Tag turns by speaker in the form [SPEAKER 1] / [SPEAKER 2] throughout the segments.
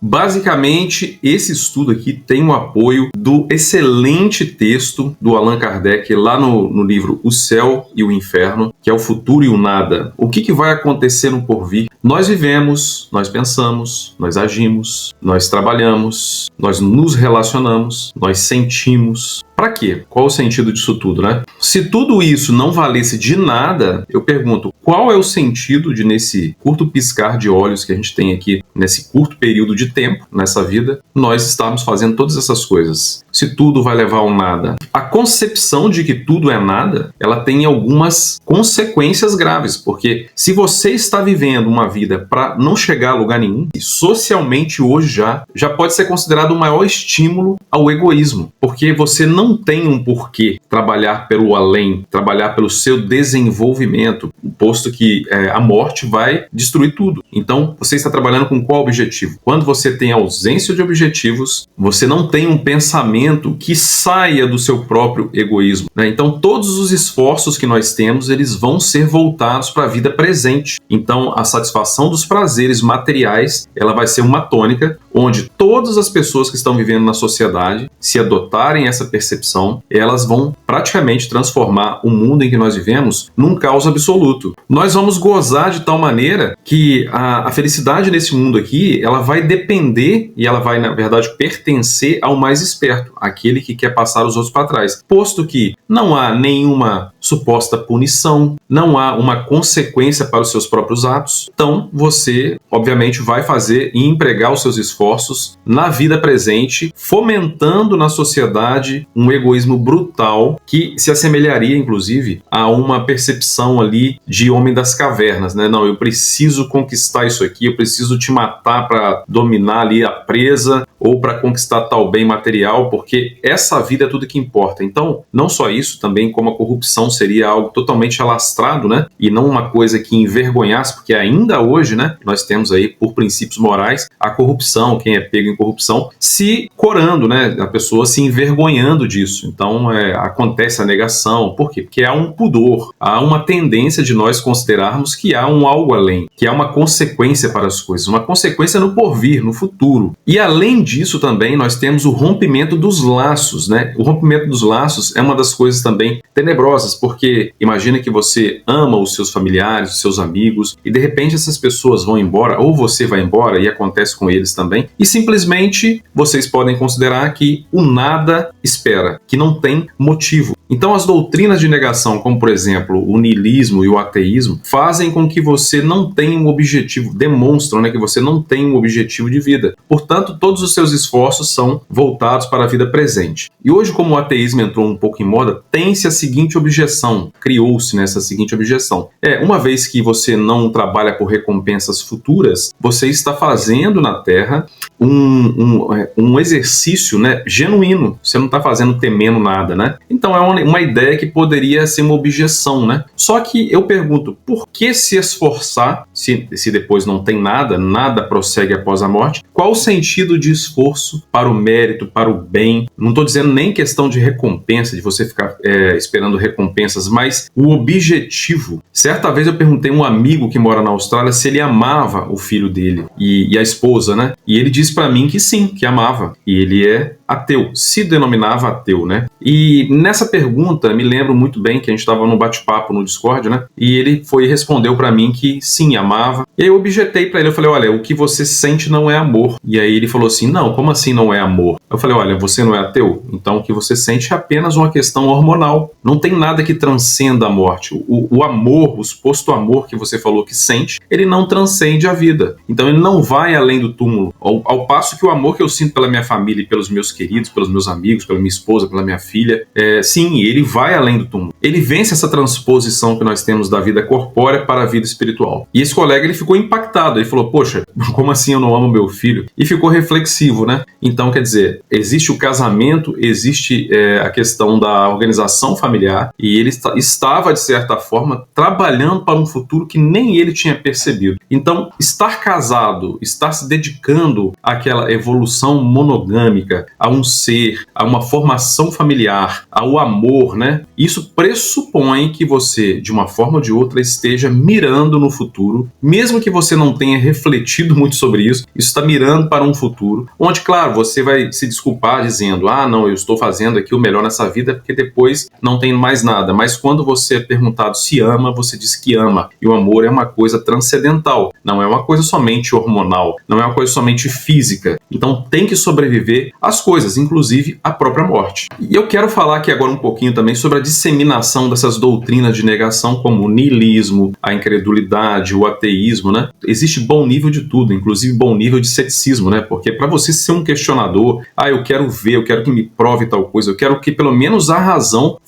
[SPEAKER 1] Basicamente, esse estudo aqui tem o apoio do excelente texto do Allan Kardec lá no livro O Céu e o Inferno, que é o futuro e o nada. O que vai acontecer no porvir? Nós vivemos, nós pensamos, nós agimos, nós trabalhamos, nós nos relacionamos, nós sentimos. Para quê? Qual o sentido disso tudo, né? Se tudo isso não valesse de nada, eu pergunto, qual é o sentido de, nesse curto piscar de olhos que a gente tem aqui, nesse curto período de tempo, nessa vida, nós estarmos fazendo todas essas coisas? Se tudo vai levar ao nada. A concepção de que tudo é nada, ela tem algumas consequências graves, porque se você está vivendo uma vida para não chegar a lugar nenhum, socialmente hoje já pode ser considerado o maior estímulo ao egoísmo, porque você não tem um porquê trabalhar pelo além, trabalhar pelo seu desenvolvimento, posto que a morte vai destruir tudo. Então, você está trabalhando com qual objetivo? Quando você tem ausência de objetivos, você não tem um pensamento que saia do seu próprio egoísmo, né? Então, todos os esforços que nós temos, eles vão ser voltados para a vida presente. Então, a satisfação dos prazeres materiais, ela vai ser uma tônica, onde todas as pessoas que estão vivendo na sociedade, se adotarem essa percepção, elas vão praticamente transformar o mundo em que nós vivemos num caos absoluto. Nós vamos gozar de tal maneira que a felicidade nesse mundo aqui, ela vai depender e ela vai, na verdade, pertencer ao mais esperto, aquele que quer passar os outros para trás. Posto que não há nenhuma suposta punição, não há uma consequência para os seus próprios atos, então você, obviamente, vai fazer e empregar os seus esforços na vida presente, fomentando na sociedade um egoísmo brutal que se assemelharia, inclusive, a uma percepção ali de homem das cavernas, né? Não, eu preciso conquistar isso aqui, eu preciso te matar para dominar ali a presa ou para conquistar tal bem material, porque essa vida é tudo que importa. Então, não só isso, também como a corrupção seria algo totalmente alastrado, né? E não uma coisa que envergonhasse, porque ainda hoje, né, nós temos aí, por princípios morais, a corrupção, quem é pego em corrupção, se corando, né? A pessoa se envergonhando disso. Então, acontece a negação. Por quê? Porque há um pudor, há uma tendência de nós considerarmos que há um algo além, que há uma consequência para as coisas, uma consequência no porvir, no futuro. E além disso também, nós temos o rompimento dos laços, né? O rompimento dos laços é uma das coisas também tenebrosas, porque imagina que você ama os seus familiares, os seus amigos, e de repente essas pessoas vão embora, ou você vai embora, e acontece com eles também, e simplesmente vocês podem considerar que o nada espera, que não tem motivo. Então as doutrinas de negação, como por exemplo o niilismo e o ateísmo, fazem com que você não tenha um objetivo, demonstram, né, que você não tem um objetivo de vida. Portanto, todos os seus esforços são voltados para a vida presente. E hoje, como o ateísmo entrou um pouco em moda, tem-se a seguinte objeção, criou-se nessa seguinte objeção. Uma vez que você não trabalha por recompensas futuras, você está fazendo na Terra um exercício, né, genuíno. Você não está fazendo temendo nada, né? Então é uma ideia que poderia ser uma objeção, né? Só que eu pergunto, por que se esforçar se depois não tem nada prossegue após a morte? Qual o sentido de esforço para o mérito, para o bem? Não estou dizendo nem questão de recompensa, de você ficar esperando recompensas, mas o objetivo. Certa vez eu perguntei a um amigo que mora na Austrália se ele amava o filho dele e a esposa, né? E ele disse para mim que sim, que amava. E ele é ateu, se denominava ateu, né? E nessa pergunta, me lembro muito bem que a gente estava num bate-papo no Discord, né? E ele respondeu para mim que sim, amava. E aí eu objetei para ele, eu falei, olha, o que você sente não é amor. E aí ele falou assim, não, como assim não é amor? Eu falei, olha, você não é ateu? Então o que você sente é apenas uma questão hormonal. Não tem nada que transcenda a morte. O amor, o suposto amor que você falou que sente, ele não transcende a vida. Então ele não vai além do túmulo. Ao passo que o amor que eu sinto pela minha família e pelos meus queridos, pelos meus amigos, pela minha esposa, pela minha filha, sim, ele vai além do túmulo. Ele vence essa transposição que nós temos da vida corpórea para a vida espiritual. E esse colega, ele ficou impactado. Ele falou, poxa, como assim eu não amo meu filho? E ficou reflexivo, né? Então, quer dizer, existe o casamento, existe a questão da organização familiar, e ele estava, de certa forma, trabalhando para um futuro que nem ele tinha percebido. Então, estar casado, estar se dedicando àquela evolução monogâmica, a um ser, a uma formação familiar, ao amor, né? Isso pressupõe que você, de uma forma ou de outra, esteja mirando no futuro, mesmo que você não tenha refletido muito sobre isso está mirando para um futuro, onde, claro, você vai se desculpar dizendo, não, eu estou fazendo aqui o melhor nessa vida, porque depois não tem mais nada. Mas quando você é perguntado se ama, você diz que ama. E o amor é uma coisa transcendental, não é uma coisa somente hormonal, não é uma coisa somente física. Então tem que sobreviver às coisas, inclusive à própria morte. E eu quero falar aqui agora um pouquinho também sobre a disseminação dessas doutrinas de negação, como o niilismo, a incredulidade, o ateísmo, né? Existe bom nível de tudo, inclusive bom nível de ceticismo, né? Porque para você ser um questionador, eu quero ver, eu quero que me prove tal coisa, eu quero que pelo menos a razão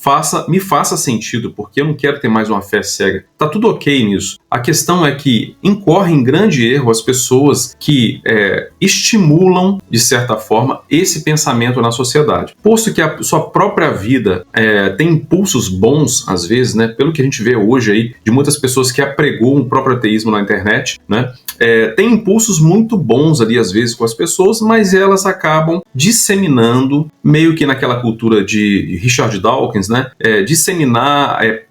[SPEAKER 1] me faça sentido, porque eu não quero ter mais uma fé cega. Tá tudo ok nisso. A questão é que incorre em grande erro as pessoas que estimulam, de certa forma, esse pensamento na sociedade. Posto que a sua própria vida tem impulsos bons, às vezes, né? Pelo que a gente vê hoje aí, de muitas pessoas que apregoam o próprio ateísmo na internet, né? Tem impulsos muito bons ali, às vezes, com as pessoas, mas elas acabam disseminando, meio que naquela cultura de Richard Dawkins, né?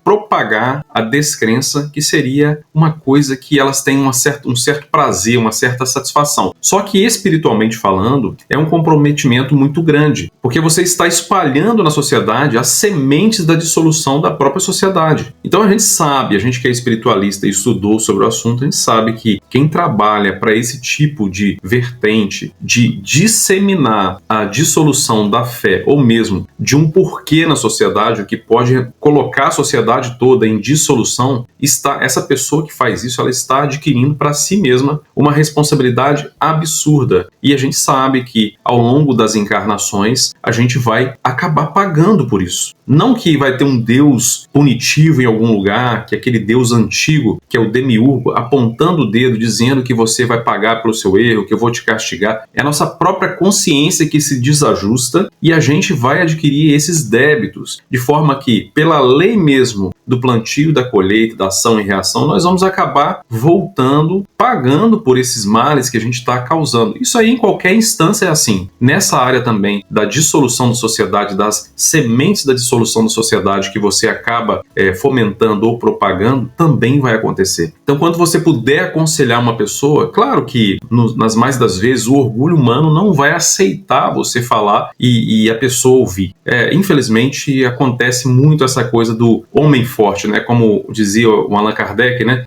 [SPEAKER 1] Propagar a descrença, que seria uma coisa que elas têm um certo prazer, uma certa satisfação. Só que espiritualmente falando, é um comprometimento muito grande, porque você está espalhando na sociedade as sementes da dissolução da própria sociedade. Então a gente que é espiritualista e estudou sobre o assunto, a gente sabe que quem trabalha para esse tipo de vertente, de disseminar a dissolução da fé, ou mesmo de um porquê na sociedade, o que pode colocar a sociedade toda em dissolução, essa pessoa que faz isso, ela está adquirindo para si mesma uma responsabilidade absurda. E a gente sabe que ao longo das encarnações a gente vai acabar pagando por isso. Não que vai ter um Deus punitivo em algum lugar, que é aquele Deus antigo, que é o demiurgo, apontando o dedo, dizendo que você vai pagar pelo seu erro, que eu vou te castigar. É a nossa própria consciência que se desajusta e a gente vai adquirir esses débitos, de forma que, pela lei mesmo do plantio, da colheita, da ação e reação, nós vamos acabar voltando, pagando por esses males que a gente está causando. Isso aí em qualquer instância é assim. Nessa área também da dissolução da sociedade, das sementes da dissolução da sociedade que você acaba fomentando ou propagando, também vai acontecer. Então, quando você puder aconselhar uma pessoa, claro que nas mais das vezes o orgulho humano não vai aceitar você falar e a pessoa ouvir. Infelizmente, acontece muito essa coisa do homem forte, né? Como dizia o Allan Kardec, né?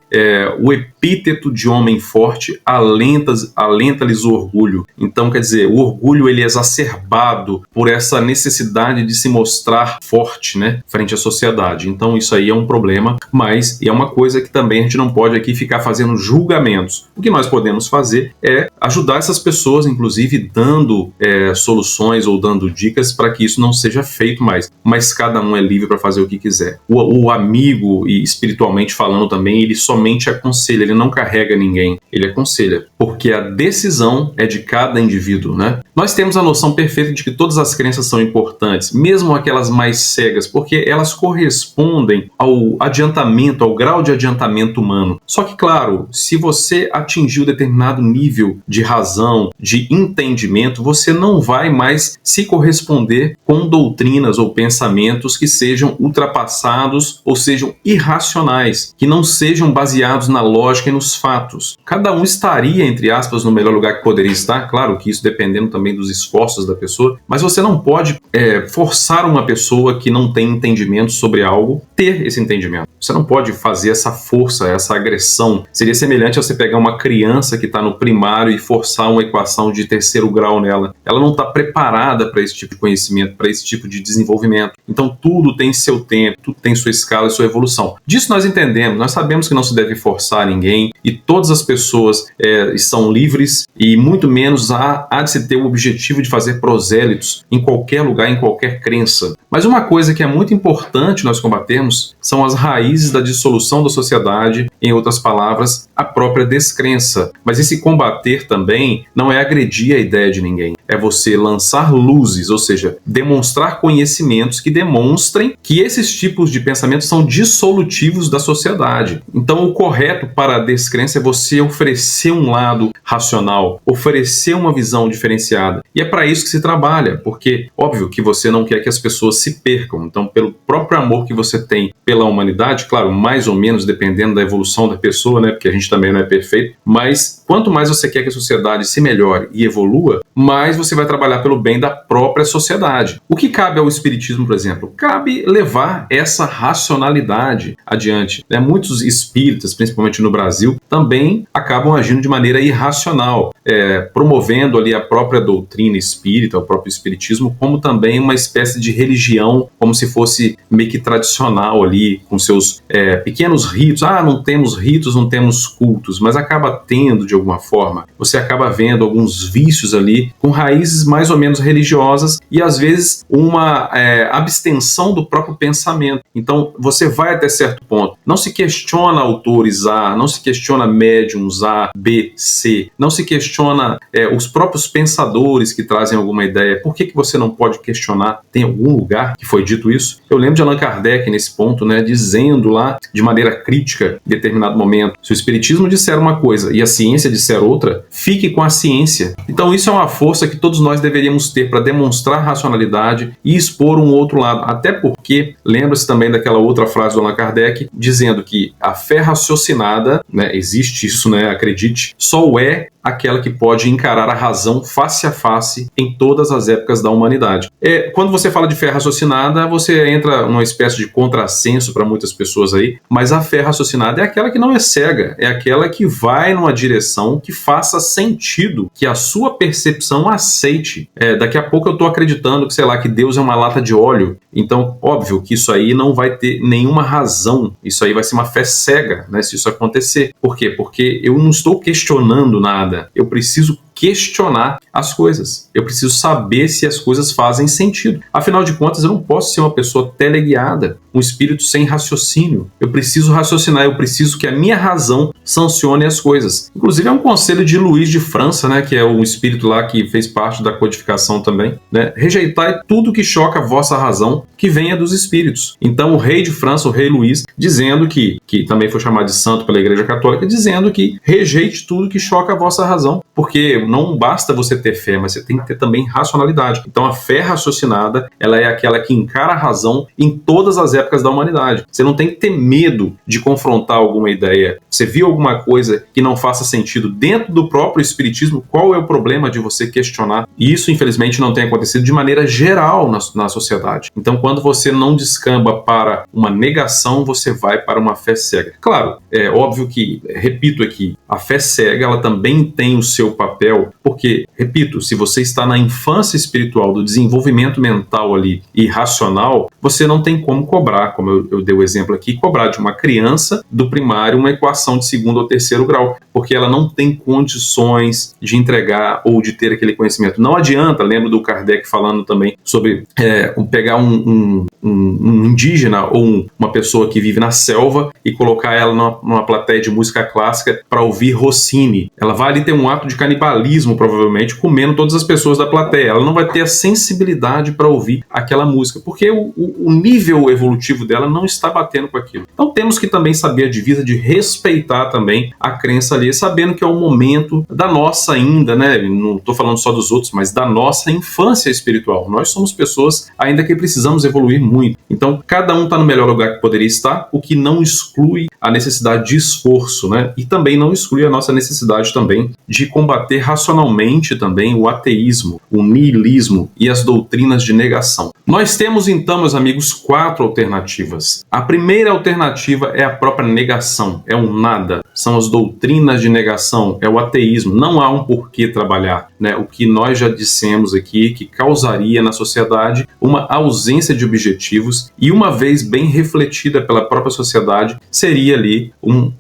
[SPEAKER 1] O epíteto de homem forte alenta-lhes o orgulho. Então, quer dizer, o orgulho ele é exacerbado por essa necessidade de se mostrar forte, né? Frente à sociedade. Então, isso aí é um problema, mas é uma coisa que também a gente não pode aqui ficar fazendo julgamentos. O que nós podemos fazer é ajudar essas pessoas, inclusive dando soluções ou dando dicas para que isso não seja feito mais. Mas cada um é livre para fazer o que quiser. O amigo, e espiritualmente falando também, ele somente aconselha, ele não carrega ninguém, ele aconselha, porque a decisão é de cada indivíduo, né? Nós temos a noção perfeita de que todas as crenças são importantes, mesmo aquelas mais cegas, porque elas correspondem ao adiantamento, ao grau de adiantamento humano. Só que, claro, se você atingiu determinado nível de razão, de entendimento, você não vai mais se corresponder com doutrinas ou pensamentos que sejam ultrapassados ou sejam irracionais, que não sejam baseados na lógica e nos fatos. Cada um estaria, entre aspas, no melhor lugar que poderia estar, claro que isso dependendo também dos esforços da pessoa, mas você não pode forçar uma pessoa que não tem entendimento sobre algo ter esse entendimento. Você não pode fazer essa força, essa agressão. Seria semelhante a você pegar uma criança que está no primário e forçar uma equação de terceiro grau nela. Ela não está preparada para esse tipo de conhecimento, para esse tipo de desenvolvimento. Então tudo tem seu tempo, tudo tem sua escala e sua evolução. Disso nós entendemos, nós sabemos que não se deve forçar ninguém e todas as pessoas são livres e muito menos há de se ter o objetivo de fazer prosélitos em qualquer lugar, em qualquer crença. Mas uma coisa que é muito importante nós combatermos são as raízes da dissolução da sociedade, em outras palavras, a própria descrença. Mas esse combater também não é agredir a ideia de ninguém, é você lançar luzes, ou seja, demonstrar conhecimentos que demonstrem que esses tipos de pensamentos são dissolutivos da sociedade. Então, o correto para a descrença é você oferecer um lado racional, oferecer uma visão diferenciada. E é para isso que se trabalha, porque, óbvio, que você não quer que as pessoas se percam. Então, pelo próprio amor que você tem pela humanidade, claro, mais ou menos dependendo da evolução da pessoa, né, porque a gente também não é perfeito, mas quanto mais você quer que a sociedade se melhore e evolua, mais você vai trabalhar pelo bem da própria sociedade. O que cabe ao Espiritismo, por exemplo? Cabe levar essa racionalidade adiante. Muitos espíritas, principalmente no Brasil, também acabam agindo de maneira irracional, promovendo ali a própria doutrina espírita, o próprio espiritismo, como também uma espécie de religião, como se fosse meio que tradicional ali, com seus pequenos ritos. Não temos ritos, não temos cultos, mas acaba tendo de alguma forma. Você acaba vendo alguns vícios ali, com raízes mais ou menos religiosas e às vezes uma abstenção do próprio pensamento. Então você vai até certo ponto. Não se questiona autores A, não se questiona médiums A, B, C, não se questiona os próprios pensadores que trazem alguma ideia. Por que você não pode questionar? Tem algum lugar que foi dito isso? Eu lembro de Allan Kardec nesse ponto, dizendo lá de maneira crítica em determinado momento, se o Espiritismo disser uma coisa e a ciência disser outra, fique com a ciência. Então isso é uma força que todos nós deveríamos ter para demonstrar racionalidade e expor um outro lado. Até porque, lembra-se também daquela outra frase do Allan Kardec, dizendo que a fé raciocinada, existe isso, acredite, só é aquela que pode encarar a razão face a face em todas as épocas da humanidade. Quando você fala de fé raciocinada, você entra numa espécie de contrassenso para muitas pessoas aí, mas a fé raciocinada é aquela que não é cega, é aquela que vai numa direção que faça sentido, que a sua percepção aceite. Daqui a pouco eu estou acreditando que, sei lá, que Deus é uma lata de óleo, então, óbvio que isso aí não vai ter nenhuma razão, isso aí vai ser uma fé cega, se isso acontecer. Por quê? Porque eu não estou questionando nada. Eu preciso questionar as coisas. Eu preciso saber se as coisas fazem sentido. Afinal de contas, eu não posso ser uma pessoa teleguiada, um espírito sem raciocínio. Eu preciso raciocinar, eu preciso que a minha razão sancione as coisas. Inclusive, é um conselho de Luís de França, que é um espírito lá que fez parte da codificação também. Rejeitai tudo que choca a vossa razão, que venha dos espíritos. Então, o rei de França, o rei Luís, dizendo que também foi chamado de santo pela Igreja Católica, dizendo que rejeite tudo que choca a vossa razão, porque não basta você ter fé, mas você tem que ter também racionalidade. Então a fé raciocinada, ela é aquela que encara a razão em todas as épocas da humanidade. Você não tem que ter medo de confrontar alguma ideia. Você viu alguma coisa que não faça sentido dentro do próprio espiritismo, qual é o problema de você questionar? E isso, infelizmente, não tem acontecido de maneira geral na sociedade. Então, quando você não descamba para uma negação, você vai para uma fé cega. Claro, é óbvio que, repito aqui, a fé cega, ela também tem o seu papel, porque, repito, se você está na infância espiritual, do desenvolvimento mental ali e racional, você não tem como cobrar, como eu dei o exemplo aqui, cobrar de uma criança do primário uma equação de segundo ou terceiro grau, porque ela não tem condições de entregar ou de ter aquele conhecimento. Não adianta, lembro do Kardec falando também sobre pegar um indígena ou uma pessoa que vive na selva e colocar ela numa plateia de música clássica para ouvir Rossini. Ela vai ali ter um ato de canibalismo, provavelmente, comendo todas as pessoas da plateia. Ela não vai ter a sensibilidade para ouvir aquela música, porque o nível evolutivo dela não está batendo com aquilo. Então temos que também saber a divisa de respeitar também a crença ali, sabendo que é o momento da nossa ainda, não estou falando só dos outros, mas da nossa infância espiritual. Nós somos pessoas ainda que precisamos evoluir muito. Então cada um está no melhor lugar que poderia estar, o que não exclui a necessidade de esforço, e também não exclui a nossa necessidade também de combater racionalmente também o ateísmo, o niilismo e as doutrinas de negação. Nós temos então, meus amigos, 4 alternativas. A primeira alternativa é a própria negação, é um nada, são as doutrinas de negação, é o ateísmo. Não há um porquê trabalhar, né? O que nós já dissemos aqui, que causaria na sociedade uma ausência de objetivos e, uma vez bem refletida pela própria sociedade, seria ali um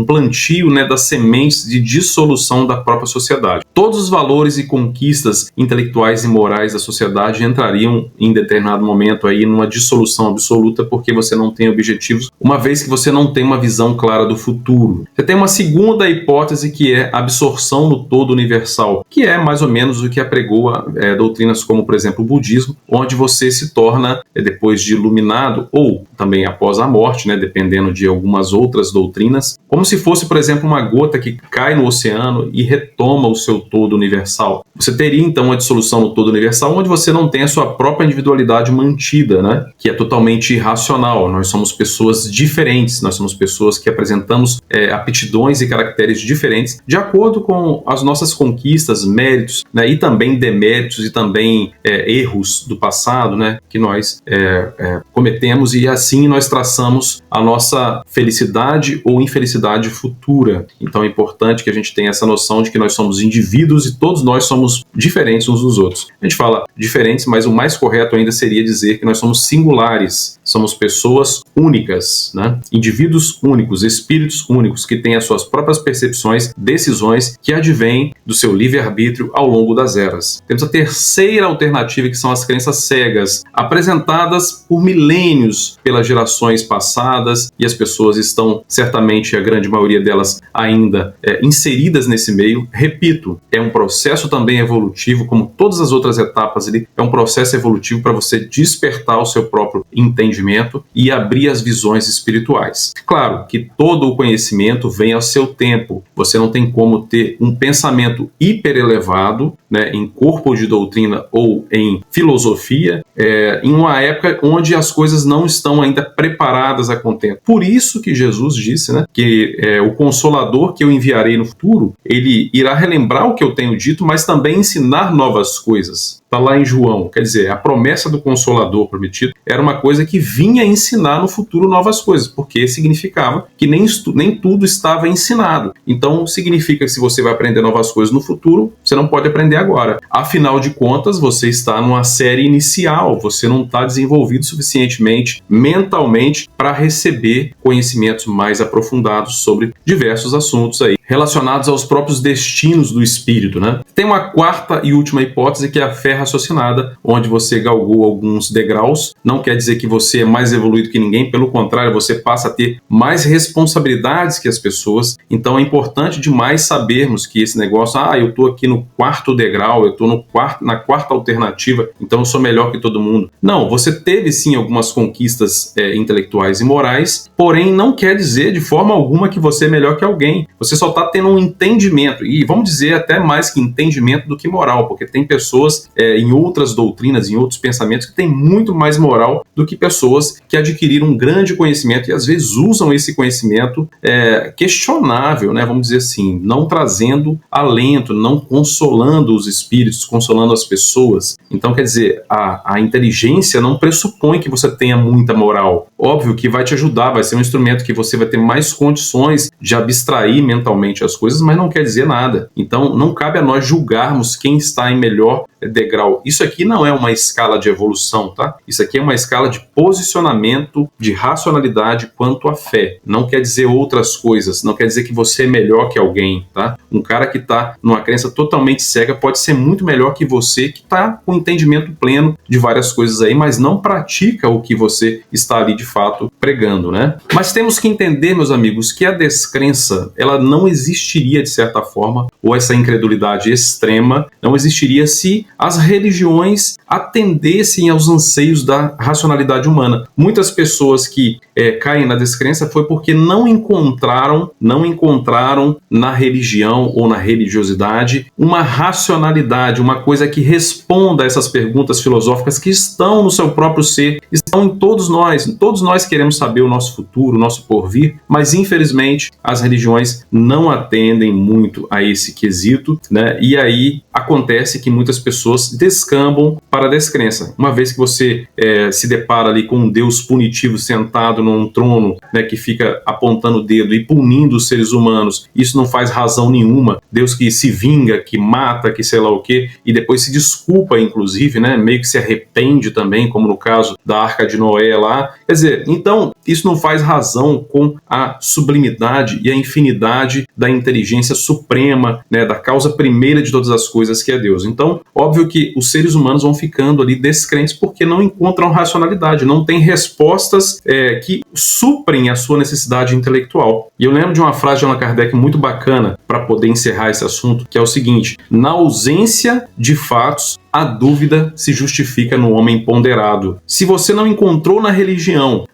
[SPEAKER 1] plantio, né, das sementes de dissolução da própria sociedade. Todos os valores e conquistas intelectuais e morais da sociedade entrariam em determinado momento aí numa dissolução absoluta, porque você não tem objetivos, uma vez que você não tem uma visão clara do futuro. Você tem uma segunda hipótese, que é a absorção no todo universal, que é mais ou menos o que apregoa doutrinas como, por exemplo, o budismo, onde você se torna, depois de iluminado, ou também após a morte, né, dependendo de algumas outras doutrinas, como se fosse, por exemplo, uma gota que cai no oceano e retoma o seu todo universal. Você teria, então, uma dissolução no todo universal, onde você não tem a sua própria individualidade mantida, né, que é totalmente irracional. Nós somos pessoas diferentes, nós somos pessoas que apresentamos aptidões e caracteres diferentes de acordo com as nossas conquistas, méritos, né, e também deméritos e também erros do passado, né, que nós cometemos, e assim nós traçamos a nossa felicidade ou infelicidade futura. Então é importante que a gente tenha essa noção de que nós somos indivíduos e todos nós somos diferentes uns dos outros. A gente fala diferentes, mas o mais correto ainda seria dizer que nós somos singulares, somos pessoas únicas, né? Indivíduos únicos, espíritos únicos, que têm as suas próprias percepções, decisões que advêm do seu livre-arbítrio ao longo das eras. Temos a terceira alternativa, que são as crenças cegas, apresentadas por milênios pelas gerações passadas, e as pessoas estão, certamente, a grande maioria delas ainda inseridas nesse meio. Repito, é um processo também evolutivo, como todas as outras etapas ali, é um processo evolutivo para você despertar o seu próprio entendimento e abrir as visões espirituais. Claro que todo o conhecimento vem ao seu tempo. Você não tem como ter um pensamento hiper elevado, né, em corpo de doutrina ou em filosofia, em uma época onde as coisas não estão ainda preparadas a contento. Por isso que Jesus disse, né, que o Consolador que eu enviarei no futuro, ele irá relembrar o que eu tenho dito, mas também ensinar novas coisas. Está lá em João. Quer dizer, a promessa do Consolador prometido era uma coisa que vinha ensinar no futuro novas coisas, porque significava que nem tudo estava ensinado. Então, significa que se você vai aprender novas coisas no futuro, você não pode aprender agora. Afinal de contas, você está numa série inicial, você não está desenvolvido suficientemente mentalmente para receber conhecimentos mais aprofundados sobre diversos assuntos aí, relacionados aos próprios destinos do espírito, né? Tem uma quarta e última hipótese, que é a fé raciocinada, onde você galgou alguns degraus. Não quer dizer que você é mais evoluído que ninguém, pelo contrário, você passa a ter mais responsabilidades que as pessoas. Então é importante demais sabermos que esse negócio, eu estou aqui no quarto degrau, eu estou na quarta alternativa, então eu sou melhor que todo mundo. Não, você teve sim algumas conquistas intelectuais e morais, porém não quer dizer de forma alguma que você é melhor que alguém. Você só está tendo um entendimento, e vamos dizer até mais que entendimento do que moral, porque tem pessoas em outras doutrinas, em outros pensamentos, que têm muito mais moral do que pessoas que adquiriram um grande conhecimento e às vezes usam esse conhecimento questionável, né? Vamos dizer assim, não trazendo alento, não consolando os espíritos, consolando as pessoas. Então, quer dizer, a inteligência não pressupõe que você tenha muita moral. Óbvio que vai te ajudar, vai ser um instrumento que você vai ter mais condições de abstrair mentalmente as coisas, mas não quer dizer nada. Então, não cabe a nós julgarmos quem está em melhor degrau. Isso aqui não é uma escala de evolução, tá? Isso aqui é uma escala de posicionamento, de racionalidade quanto à fé. Não quer dizer outras coisas, não quer dizer que você é melhor que alguém, tá? Um cara que está numa crença totalmente cega pode ser muito melhor que você, que está com entendimento pleno de várias coisas aí, mas não pratica o que você está ali de fato pregando, né? Mas temos que entender, meus amigos, que a descrença, ela não existiria de certa forma, ou essa incredulidade extrema não existiria se as religiões atendessem aos anseios da racionalidade humana. Muitas pessoas que caem na descrença foi porque não encontraram na religião ou na religiosidade uma racionalidade, uma coisa que responda a essas perguntas filosóficas que estão no seu próprio ser, estão em todos nós Todos nós queremos saber o nosso futuro, o nosso porvir, mas infelizmente as religiões não atendem muito a esse quesito, né? E aí acontece que muitas pessoas descambam para a descrença. Uma vez que você se depara ali com um Deus punitivo sentado num trono, né, que fica apontando o dedo e punindo os seres humanos, isso não faz razão nenhuma. Deus que se vinga, que mata, que sei lá o quê, e depois se desculpa, inclusive, né, meio que se arrepende também, como no caso da Arca de Noé lá. Quer dizer, então isso não faz razão com a sublimidade e a infinidade da inteligência suprema, né, da causa primeira de todas as coisas, que é Deus. Então, óbvio que os seres humanos vão ficando ali descrentes porque não encontram racionalidade, não tem respostas que suprem a sua necessidade intelectual. E eu lembro de uma frase de Allan Kardec muito bacana para poder encerrar esse assunto, que é o seguinte: na ausência de fatos, a dúvida se justifica no homem ponderado. Se você não encontrou na religião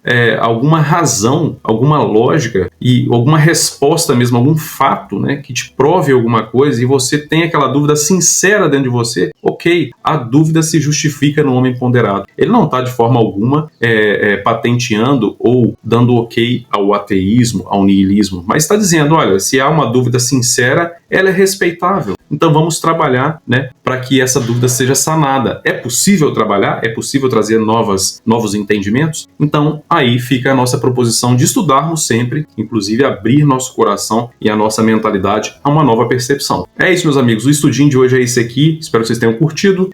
[SPEAKER 1] alguma razão, alguma lógica e alguma resposta mesmo, algum fato, né, que te prove alguma coisa, e você tem aquela dúvida sincera dentro de você, ok, a dúvida se justifica no homem ponderado. Ele não está de forma alguma patenteando ou dando ok ao ateísmo, ao niilismo, mas está dizendo, olha, se há uma dúvida sincera, ela é respeitável. Então vamos trabalhar, né, para que essa dúvida seja sanada. É possível trabalhar? É possível trazer novos entendimentos? Então aí fica a nossa proposição de estudarmos sempre, inclusive abrir nosso coração e a nossa mentalidade a uma nova percepção. É isso, meus amigos. O estudinho de hoje é esse aqui. Espero que vocês tenham curtido.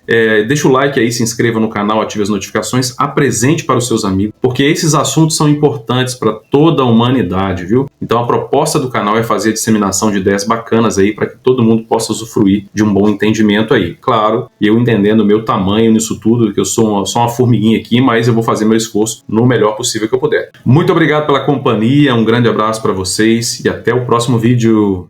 [SPEAKER 1] Deixa o like aí, se inscreva no canal, ative as notificações, apresente para os seus amigos, porque esses assuntos são importantes para toda a humanidade, viu? Então a proposta do canal é fazer a disseminação de ideias bacanas aí para que todo mundo possa usufruir de um bom entendimento aí. Claro, eu entendendo o meu tamanho nisso tudo, que eu sou só uma formiguinha aqui, mas eu vou fazer meu esforço no melhor possível que eu puder. Muito obrigado pela companhia, um grande abraço para vocês e até o próximo vídeo.